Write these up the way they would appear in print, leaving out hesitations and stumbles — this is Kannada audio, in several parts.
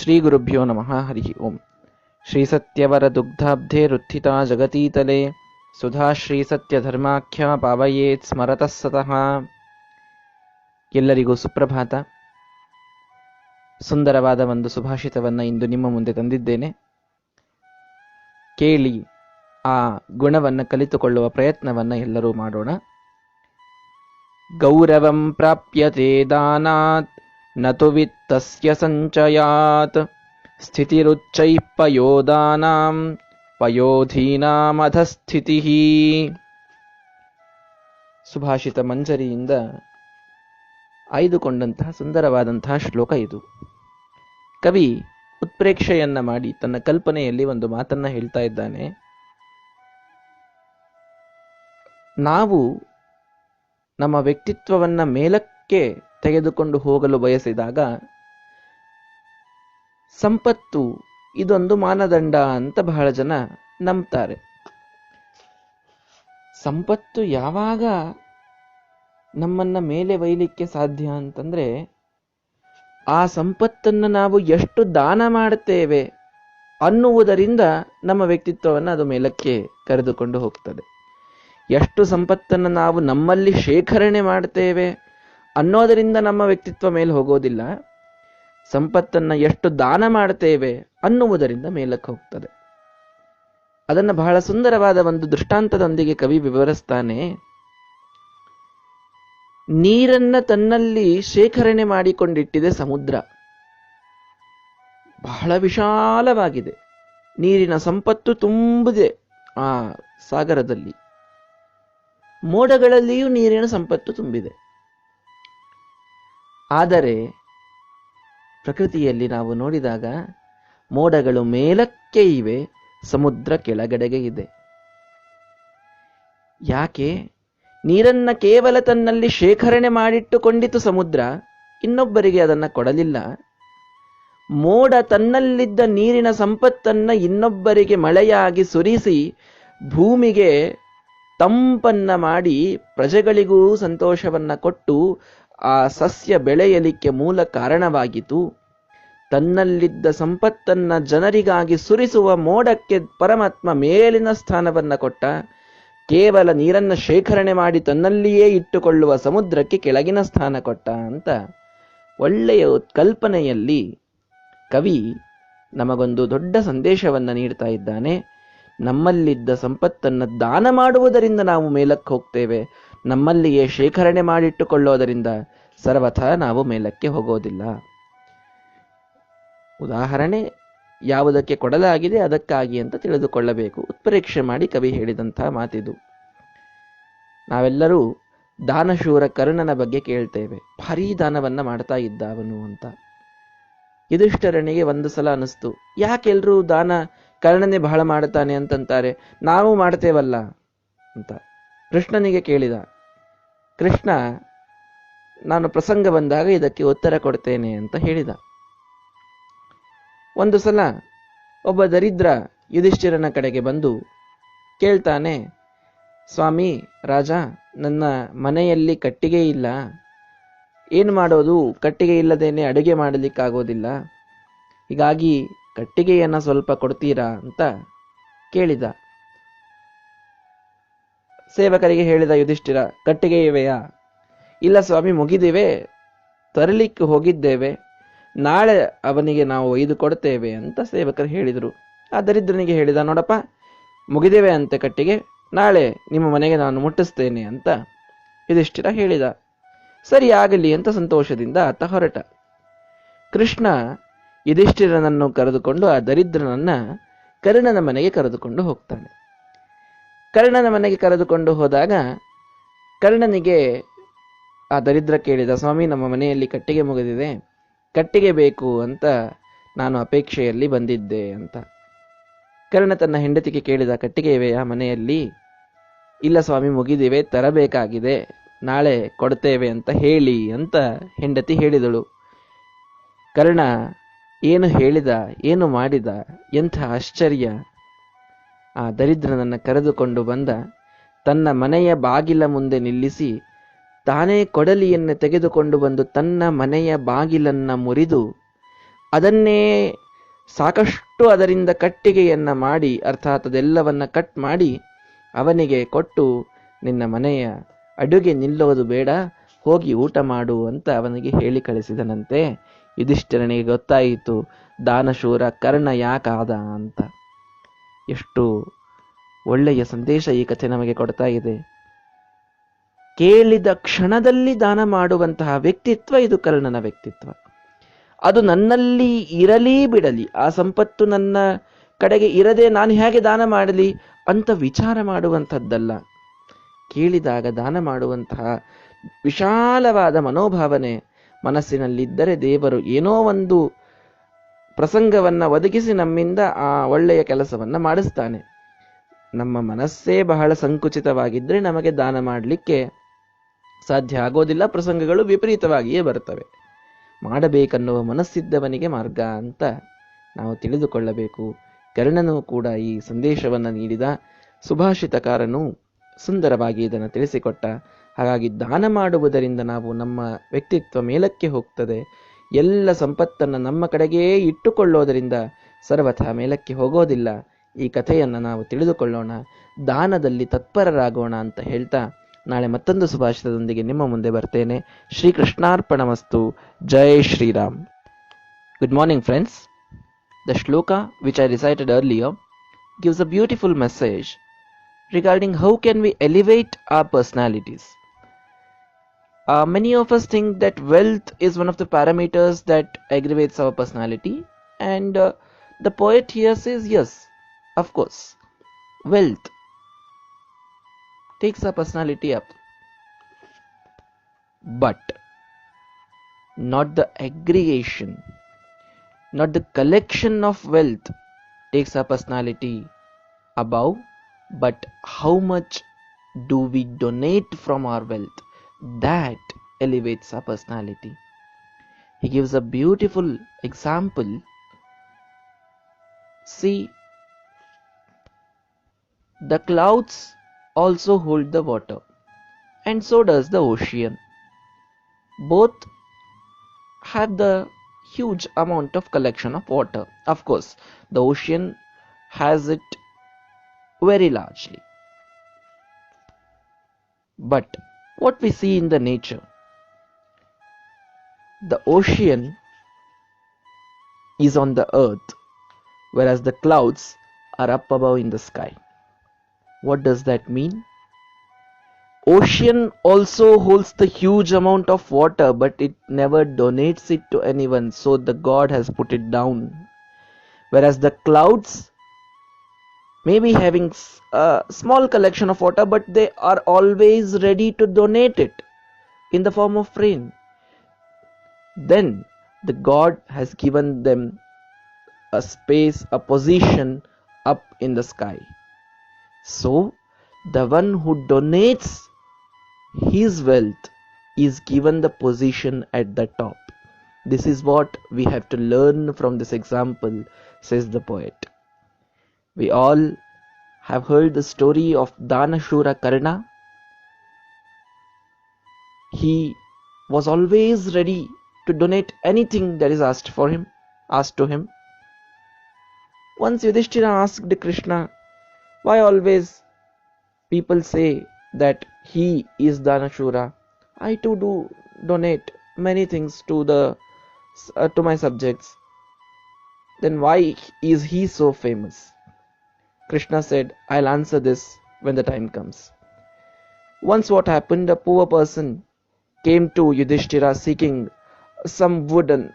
ಶ್ರೀ ಗುರುಭ್ಯೋ ನಮಃ. ಹರಿ ಓಂ. ಶ್ರೀ ಸತ್ಯವರ ದುಗ್ಧಾಬ್ಧೆ ರುತ್ಥಿತಾ ಜಗತೀತಲೆ ಸುಧಾ ಶ್ರೀ ಸತ್ಯ ಧರ್ಮಾಖ್ಯ ಪಾವಯೇತ್ ಸ್ಮರತಃ ಸತಃ. ಎಲ್ಲರಿಗೂ ಸುಪ್ರಭಾತ. ಸುಂದರವಾದ ಒಂದು ಸುಭಾಷಿತವನ್ನ ಇಂದು ನಿಮ್ಮ ಮುಂದೆ ತಂದಿದ್ದೇನೆ. ಕೇಳಿ ಆ ಗುಣವನ್ನು ಕಲಿತುಕೊಳ್ಳುವ ಪ್ರಯತ್ನವನ್ನ ಎಲ್ಲರೂ ಮಾಡೋಣ. ಗೌರವಂ ಪ್ರಾಪ್ಯತೆ ದಾನಾತ್ ನತು ವಿತ್ತಸ್ಯ ಸಂಚಯಾತ್ ಸ್ಥಿತಿರುಚ್ಚೈಃ ಪಯೋದಾನಾಂ ಪಯೋಧೀನಾಮಧಸ್ಥಿತಿಃ. ಸುಭಾಷಿತ ಮಂಜರಿಯಿಂದ ಆಯ್ದುಕೊಂಡಂತಹ ಸುಂದರವಾದಂತಹ ಶ್ಲೋಕ ಇದು. ಕವಿ ಉತ್ಪ್ರೇಕ್ಷೆಯನ್ನ ಮಾಡಿ ತನ್ನ ಕಲ್ಪನೆಯಲ್ಲಿ ಒಂದು ಮಾತನ್ನ ಹೇಳ್ತಾ ಇದ್ದಾನೆ. ನಾವು ನಮ್ಮ ವ್ಯಕ್ತಿತ್ವವನ್ನ ಮೇಲಕ್ಕೆ ತೆಗೆದುಕೊಂಡು ಹೋಗಲು ಬಯಸಿದಾಗ ಸಂಪತ್ತು ಇದೊಂದು ಮಾನದಂಡ ಅಂತ ಬಹಳ ಜನ ನಂಬ್ತಾರೆ. ಸಂಪತ್ತು ಯಾವಾಗ ನಮ್ಮನ್ನ ಮೇಲೆ ಒಯ್ಯಲಿಕ್ಕೆ ಸಾಧ್ಯ ಅಂತಂದ್ರೆ, ಆ ಸಂಪತ್ತನ್ನು ನಾವು ಎಷ್ಟು ದಾನ ಮಾಡುತ್ತೇವೆ ಅನ್ನುವುದರಿಂದ ನಮ್ಮ ವ್ಯಕ್ತಿತ್ವವನ್ನು ಅದು ಮೇಲಕ್ಕೆ ಕರೆದುಕೊಂಡು ಹೋಗ್ತದೆ. ಎಷ್ಟು ಸಂಪತ್ತನ್ನು ನಾವು ನಮ್ಮಲ್ಲಿ ಶೇಖರಣೆ ಮಾಡ್ತೇವೆ ಅನ್ನೋದರಿಂದ ನಮ್ಮ ವ್ಯಕ್ತಿತ್ವ ಮೇಲೆ ಹೋಗೋದಿಲ್ಲ. ಸಂಪತ್ತನ್ನು ಎಷ್ಟು ದಾನ ಮಾಡ್ತೇವೆ ಅನ್ನುವುದರಿಂದ ಮೇಲಕ್ಕೆ ಹೋಗ್ತದೆ. ಅದನ್ನು ಬಹಳ ಸುಂದರವಾದ ಒಂದು ದೃಷ್ಟಾಂತದೊಂದಿಗೆ ಕವಿ ವಿವರಿಸ್ತಾನೆ. ನೀರನ್ನ ತನ್ನಲ್ಲಿ ಶೇಖರಣೆ ಮಾಡಿಕೊಂಡಿಟ್ಟಿದೆ ಸಮುದ್ರ. ಬಹಳ ವಿಶಾಲವಾಗಿದೆ, ನೀರಿನ ಸಂಪತ್ತು ತುಂಬಿದೆ ಆ ಸಾಗರದಲ್ಲಿ. ಮೋಡಗಳಲ್ಲಿಯೂ ನೀರಿನ ಸಂಪತ್ತು ತುಂಬಿದೆ. ಆದರೆ ಪ್ರಕೃತಿಯಲ್ಲಿ ನಾವು ನೋಡಿದಾಗ ಮೋಡಗಳು ಮೇಲಕ್ಕೆ ಇವೆ, ಸಮುದ್ರ ಕೆಳಗಡೆಗೆ ಇದೆ. ಯಾಕೆ? ನೀರನ್ನ ಕೇವಲ ತನ್ನಲ್ಲಿ ಶೇಖರಣೆ ಮಾಡಿಟ್ಟುಕೊಂಡಿತು ಸಮುದ್ರ, ಇನ್ನೊಬ್ಬರಿಗೆ ಅದನ್ನ ಕೊಡಲಿಲ್ಲ. ಮೋಡ ತನ್ನಲ್ಲಿದ್ದ ನೀರಿನ ಸಂಪತ್ತನ್ನ ಇನ್ನೊಬ್ಬರಿಗೆ ಮಳೆಯಾಗಿ ಸುರಿಸಿ ಭೂಮಿಗೆ ತಂಪನ್ನ ಮಾಡಿ ಪ್ರಜೆಗಳಿಗೂ ಸಂತೋಷವನ್ನ ಕೊಟ್ಟು ಆ ಸಸ್ಯ ಬೆಳೆಯಲಿಕ್ಕೆ ಮೂಲ ಕಾರಣವಾಗಿತು. ತನ್ನಲ್ಲಿದ್ದ ಸಂಪತ್ತನ್ನ ಜನರಿಗಾಗಿ ಸುರಿಸುವ ಮೋಡಕ್ಕೆ ಪರಮಾತ್ಮ ಮೇಲಿನ ಸ್ಥಾನವನ್ನ ಕೊಟ್ಟ. ಕೇವಲ ನೀರನ್ನ ಶೇಖರಣೆ ಮಾಡಿ ತನ್ನಲ್ಲಿಯೇ ಇಟ್ಟುಕೊಳ್ಳುವ ಸಮುದ್ರಕ್ಕೆ ಕೆಳಗಿನ ಸ್ಥಾನ ಕೊಟ್ಟ ಅಂತ ಒಳ್ಳೆಯ ಕಲ್ಪನೆಯಲ್ಲಿ ಕವಿ ನಮಗೊಂದು ದೊಡ್ಡ ಸಂದೇಶವನ್ನ ನೀಡ್ತಾ ಇದ್ದಾನೆ. ನಮ್ಮಲ್ಲಿದ್ದ ಸಂಪತ್ತನ್ನು ದಾನ ಮಾಡುವುದರಿಂದ ನಾವು ಮೇಲಕ್ಕೆ ಹೋಗ್ತೇವೆ, ನಮ್ಮಲ್ಲಿಯೇ ಶೇಖರಣೆ ಮಾಡಿಟ್ಟುಕೊಳ್ಳೋದರಿಂದ ಸರ್ವಥಾ ನಾವು ಮೇಲಕ್ಕೆ ಹೋಗೋದಿಲ್ಲ. ಉದಾಹರಣೆ ಯಾವುದಕ್ಕೆ ಕೊಡಲಾಗಿದೆ ಅದಕ್ಕಾಗಿ ಅಂತ ತಿಳಿದುಕೊಳ್ಳಬೇಕು. ಉತ್ಪ್ರೇಕ್ಷೆ ಮಾಡಿ ಕವಿ ಹೇಳಿದಂತಹ ಮಾತಿದು. ನಾವೆಲ್ಲರೂ ದಾನಶೂರ ಕರ್ಣನ ಬಗ್ಗೆ ಕೇಳ್ತೇವೆ. ಭಾರೀ ದಾನವನ್ನ ಮಾಡ್ತಾ ಇದ್ದ ಅವನು ಅಂತ. ಯುಧಿಷ್ಠಿರನಿಗೆ ಒಂದು ಸಲ ಅನಿಸ್ತು, ಯಾಕೆಲ್ರೂ ದಾನ ಕರ್ಣನೇ ಬಹಳ ಮಾಡುತ್ತಾನೆ ಅಂತಂತಾರೆ, ನಾವು ಮಾಡ್ತೇವಲ್ಲ ಅಂತ. ಕೃಷ್ಣನಿಗೆ ಕೇಳಿದ. ಕೃಷ್ಣ ನಾನು ಪ್ರಸಂಗ ಬಂದಾಗ ಇದಕ್ಕೆ ಉತ್ತರ ಕೊಡ್ತೇನೆ ಅಂತ ಹೇಳಿದ. ಒಂದು ಸಲ ಒಬ್ಬ ದರಿದ್ರ ಯುಧಿಷ್ಠಿರನ ಕಡೆಗೆ ಬಂದು ಕೇಳ್ತಾನೆ, ಸ್ವಾಮಿ ರಾಜ, ನನ್ನ ಮನೆಯಲ್ಲಿ ಕಟ್ಟಿಗೆ ಇಲ್ಲ, ಏನು ಮಾಡೋದು? ಕಟ್ಟಿಗೆ ಇಲ್ಲದೇನೆ ಅಡುಗೆ ಮಾಡಲಿಕ್ಕಾಗೋದಿಲ್ಲ, ಹೀಗಾಗಿ ಕಟ್ಟಿಗೆಯನ್ನ ಸ್ವಲ್ಪ ಕೊಡ್ತೀರಾ ಅಂತ ಕೇಳಿದ. ಸೇವಕರಿಗೆ ಹೇಳಿದ ಯುಧಿಷ್ಠಿರ, ಕಟ್ಟಿಗೆ ಇವೆಯಾ? ಇಲ್ಲ ಸ್ವಾಮಿ, ಮುಗಿದಿವೆ, ತರಲಿಕ್ಕೆ ಹೋಗಿದ್ದೇವೆ, ನಾಳೆ ಅವನಿಗೆ ನಾವು ಒಯ್ದು ಕೊಡ್ತೇವೆ ಅಂತ ಸೇವಕರು ಹೇಳಿದರು. ಆ ದರಿದ್ರನಿಗೆ ಹೇಳಿದ, ನೋಡಪ್ಪ ಮುಗಿದಿವೆ ಅಂತೆ ಕಟ್ಟಿಗೆ, ನಾಳೆ ನಿಮ್ಮ ಮನೆಗೆ ನಾನು ಮುಟ್ಟಿಸ್ತೇನೆ ಅಂತ ಯುಧಿಷ್ಠಿರ ಹೇಳಿದ. ಸರಿ ಆಗಲಿ ಅಂತ ಸಂತೋಷದಿಂದ ಆತ ಹೊರಟ. ಕೃಷ್ಣ ಯುಧಿಷ್ಠಿರನನ್ನು ಕರೆದುಕೊಂಡು ಆ ದರಿದ್ರನನ್ನ ಕರ್ಣನ ಮನೆಗೆ ಕರೆದುಕೊಂಡು ಹೋಗ್ತಾನೆ. ಕರ್ಣನ ಮನೆಗೆ ಕರೆದುಕೊಂಡು ಹೋದಾಗ ಕರ್ಣನಿಗೆ ಆ ದರಿದ್ರ ಕೇಳಿದ, ಸ್ವಾಮಿ ನಮ್ಮ ಮನೆಯಲ್ಲಿ ಕಟ್ಟಿಗೆ ಮುಗಿದಿದೆ, ಕಟ್ಟಿಗೆ ಬೇಕು ಅಂತ ನಾನು ಅಪೇಕ್ಷೆಯಲ್ಲಿ ಬಂದಿದ್ದೆ ಅಂತ. ಕರ್ಣ ತನ್ನ ಹೆಂಡತಿಗೆ ಕೇಳಿದ, ಕಟ್ಟಿಗೆ ಇವೆಯಾ ಮನೆಯಲ್ಲಿ? ಇಲ್ಲ ಸ್ವಾಮಿ, ಮುಗಿದಿವೆ, ತರಬೇಕಾಗಿದೆ, ನಾಳೆ ಕೊಡ್ತೇವೆ ಅಂತ ಹೇಳಿ ಅಂತ ಹೆಂಡತಿ ಹೇಳಿದಳು. ಕರ್ಣ ಏನು ಹೇಳಿದ, ಏನು ಮಾಡಿದ, ಎಂಥ ಆಶ್ಚರ್ಯ! ಆ ದರಿದ್ರನನ್ನ ಕರೆದುಕೊಂಡು ಬಂದ, ತನ್ನ ಮನೆಯ ಬಾಗಿಲ ಮುಂದೆ ನಿಲ್ಲಿಸಿ ತಾನೇ ಕೊಡಲಿಯನ್ನು ತೆಗೆದುಕೊಂಡು ಬಂದು ತನ್ನ ಮನೆಯ ಬಾಗಿಲನ್ನ ಮುರಿದು ಅದನ್ನೇ ಸಾಕಷ್ಟು ಅದರಿಂದ ಕಟ್ಟಿಗೆಯನ್ನ ಮಾಡಿ, ಅರ್ಥಾತ್ ಅದೆಲ್ಲವನ್ನ ಕಟ್ ಮಾಡಿ ಅವನಿಗೆ ಕೊಟ್ಟು, ನಿನ್ನ ಮನೆಯ ಅಡುಗೆ ನಿಲ್ಲೋದು ಬೇಡ, ಹೋಗಿ ಊಟ ಮಾಡು ಅಂತ ಅವನಿಗೆ ಹೇಳಿ ಕಳಿಸಿದನಂತೆ. ಯುಧಿಷ್ಠಿರನಿಗೆ ಗೊತ್ತಾಯಿತು ದಾನಶೂರ ಕರ್ಣ ಯಾಕಾದ ಅಂತ. ಎಷ್ಟು ಒಳ್ಳೆಯ ಸಂದೇಶ ಈ ಕಥೆ ನಮಗೆ ಕೊಡ್ತಾ ಇದೆ. ಕೇಳಿದ ಕ್ಷಣದಲ್ಲಿ ದಾನ ಮಾಡುವಂತಹ ವ್ಯಕ್ತಿತ್ವ ಇದು ಕರ್ಣನ ವ್ಯಕ್ತಿತ್ವ. ಅದು ನನ್ನಲ್ಲಿ ಇರಲಿ ಬಿಡಲಿ, ಆ ಸಂಪತ್ತು ನನ್ನ ಕಡೆಗೆ ಇರದೆ ನಾನು ಹೇಗೆ ದಾನ ಮಾಡಲಿ ಅಂತ ವಿಚಾರ ಮಾಡುವಂಥದ್ದಲ್ಲ. ಕೇಳಿದಾಗ ದಾನ ಮಾಡುವಂತಹ ವಿಶಾಲವಾದ ಮನೋಭಾವನೆ ಮನಸ್ಸಿನಲ್ಲಿದ್ದರೆ ದೇವರು ಏನೋ ಒಂದು ಪ್ರಸಂಗವನ್ನ ಒದಗಿಸಿ ನಮ್ಮಿಂದ ಆ ಒಳ್ಳೆಯ ಕೆಲಸವನ್ನ ಮಾಡಿಸ್ತಾನೆ. ನಮ್ಮ ಮನಸ್ಸೇ ಬಹಳ ಸಂಕುಚಿತವಾಗಿದ್ರೆ ನಮಗೆ ದಾನ ಮಾಡಲಿಕ್ಕೆ ಸಾಧ್ಯ ಆಗೋದಿಲ್ಲ. ಪ್ರಸಂಗಗಳು ವಿಪರೀತವಾಗಿಯೇ ಬರ್ತವೆ. ಮಾಡಬೇಕನ್ನುವ ಮನಸ್ಸಿದ್ದವನಿಗೆ ಮಾರ್ಗ ಅಂತ ನಾವು ತಿಳಿದುಕೊಳ್ಳಬೇಕು. ಕರ್ಣನು ಕೂಡ ಈ ಸಂದೇಶವನ್ನು ನೀಡಿದ, ಸುಭಾಷಿತಕಾರನು ಸುಂದರವಾಗಿ ಇದನ್ನು ತಿಳಿಸಿಕೊಟ್ಟ. ಹಾಗಾಗಿ ದಾನ ಮಾಡುವುದರಿಂದ ನಾವು ನಮ್ಮ ವ್ಯಕ್ತಿತ್ವ ಮೇಲಕ್ಕೆ ಹೋಗ್ತದೆ. ಎಲ್ಲ ಸಂಪತ್ತನ್ನು ನಮ್ಮ ಕಡೆಗೇ ಇಟ್ಟುಕೊಳ್ಳೋದರಿಂದ ಸರ್ವಥಾ ಮೇಲಕ್ಕೆ ಹೋಗೋದಿಲ್ಲ. ಈ ಕಥೆಯನ್ನು ನಾವು ತಿಳಿದುಕೊಳ್ಳೋಣ, ದಾನದಲ್ಲಿ ತತ್ಪರರಾಗೋಣ ಅಂತ ಹೇಳ್ತಾ ನಾಳೆ ಮತ್ತೊಂದು ಸುಭಾಷಿತದೊಂದಿಗೆ ನಿಮ್ಮ ಮುಂದೆ ಬರ್ತೇನೆ. ಶ್ರೀಕೃಷ್ಣಾರ್ಪಣಮಸ್ತು. ಜೈ Shriram. Good morning friends. The shloka which I recited earlier gives a beautiful message regarding how can we elevate our personalities. Many of us think that wealth is one of the parameters that aggravates our personality, and the poet here says yes, of course, wealth takes our personality up, but not the aggregation, not the collection of wealth takes our personality above, but how much do we donate from our wealth, that elevates our personality. He gives a beautiful example. See, the clouds also hold the water, and so does the ocean. Both have the huge amount of collection of water. Of course, the ocean has it very largely. But what we see in the nature, the ocean is on the earth, whereas the clouds are up above in the sky. What does that mean? Ocean also holds the huge amount of water, but it never donates it to anyone, so the God has put it down. Whereas the clouds may be having a small collection of water, but they are always ready to donate it in the form of rain. Then the God has given them a space, a position up in the sky. So the one who donates his wealth is given the position at the top. This is what we have to learn from this example, says the poet. We all have heard the story of Danashura Karna. He was always ready to donate anything that is asked to him. Once Yudhishthira asked Krishna, why always people say that he is Danashura? I too do donate many things to my subjects. Then why is he so famous? Krishna said, I'll answer this when the time comes. Once what happened, a poor person came to Yudhishthira seeking some wood and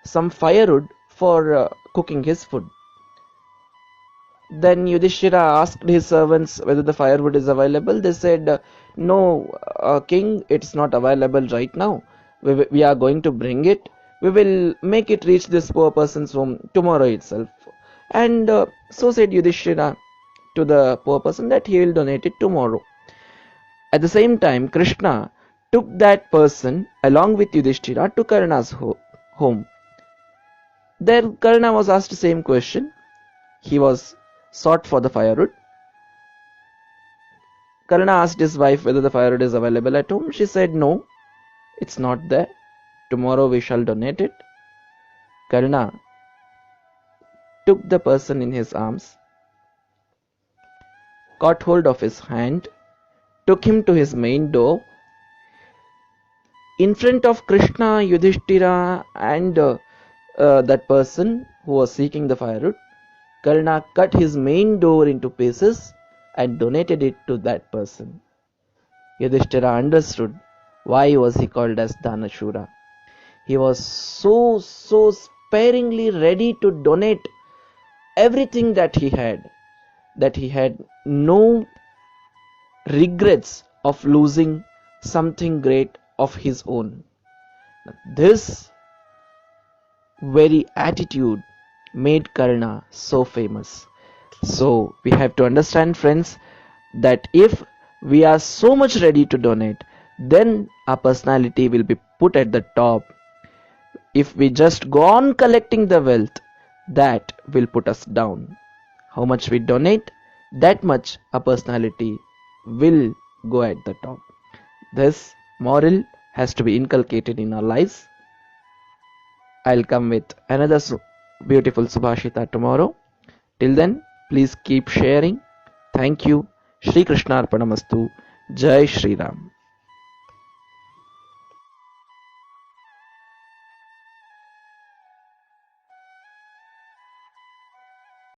some firewood for cooking his food. Then Yudhishthira asked his servants whether the firewood is available. They said, no, king, it's not available right now. We are going to bring it. We will make it reach this poor person's home tomorrow itself. And so said Yudhishthira to the poor person that he will donate it tomorrow. At the same time, Krishna took that person along with Yudhishthira to Karna's home. There Karna was asked the same question. He was sought for the firewood. Karna asked his wife whether the firewood is available at home. She said, no, it's not there. Tomorrow we shall donate it. Karna took the person in his arms, caught hold of his hand, took him to his main door. In front of Krishna, Yudhishthira, and that person who was seeking the firewood, Karna cut his main door into pieces and donated it to that person. Yudhishthira understood why was he called as Dhanashura. He was so sparingly ready to donate everything that he had no regrets of losing something great of his own. This very attitude made Karna so famous. So we have to understand, friends, that if we are so much ready to donate, then our personality will be put at the top. If we just go on collecting the wealth, that will put us down. How much we donate, that much our personality will go at the top. This moral has to be inculcated in our lives. I'll come with another beautiful Subhashita tomorrow. Till then, please keep sharing. Thank you. Shri Krishna Arpanamastu. Jai Shri Ram.